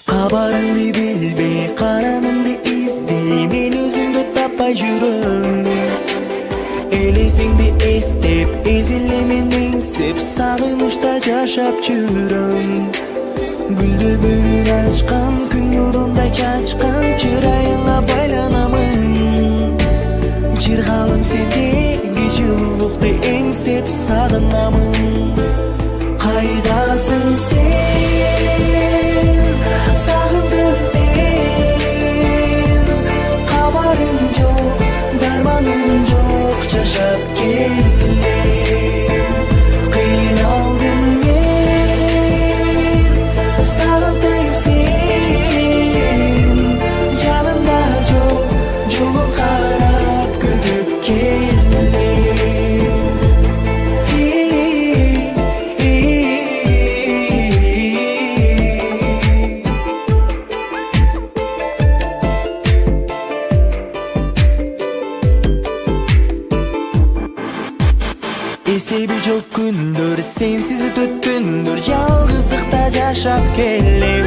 Kabarını bilbey, karanını izley, men özüngdü tapay жүрөм. Элесиңди эстеп, эзилемен эңсеп, сагынычта жашап жүрөм. Гүлдөбүрүн ачкан, күн нурундай чачкан, чырайыңа байланамын. Жыргалым сендеги жылуулукты эңсеп сагынамын. Кайдасың сен, сагындым мен. Кабарың жок, дарманым жок, жашап келем. Кыйналдым мен, сагындым сен. Жанымда жок, жолун карап күтүп келем. Эсеби жок күндөр, сенсиз өтөт түндөр, жалгыздыкта жашап келем.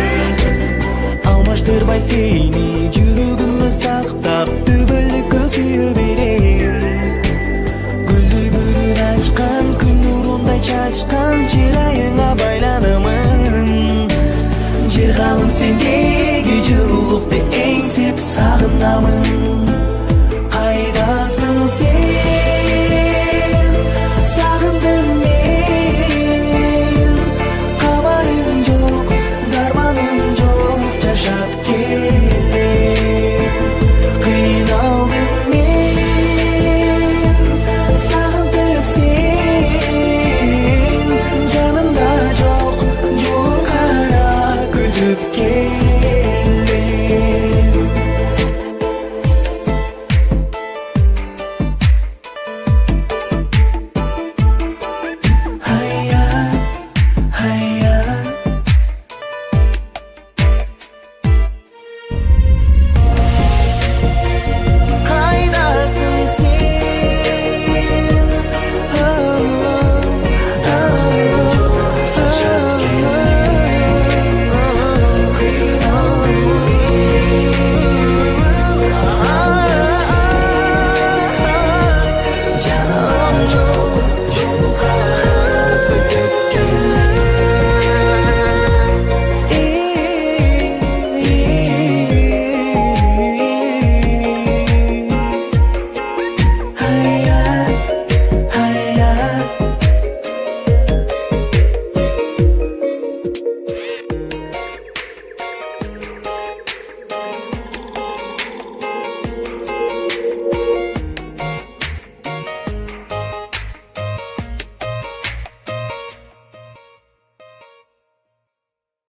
Алмаштырбай сени, жүрөгүмө сактап, түбөлүккө сүйө берем. Гүлдөбүрүн ачкан, күн нурундай чачкан, чырайыңа байланамын. Жыргалым сендеги жылуулукты эңсеп сагынамын.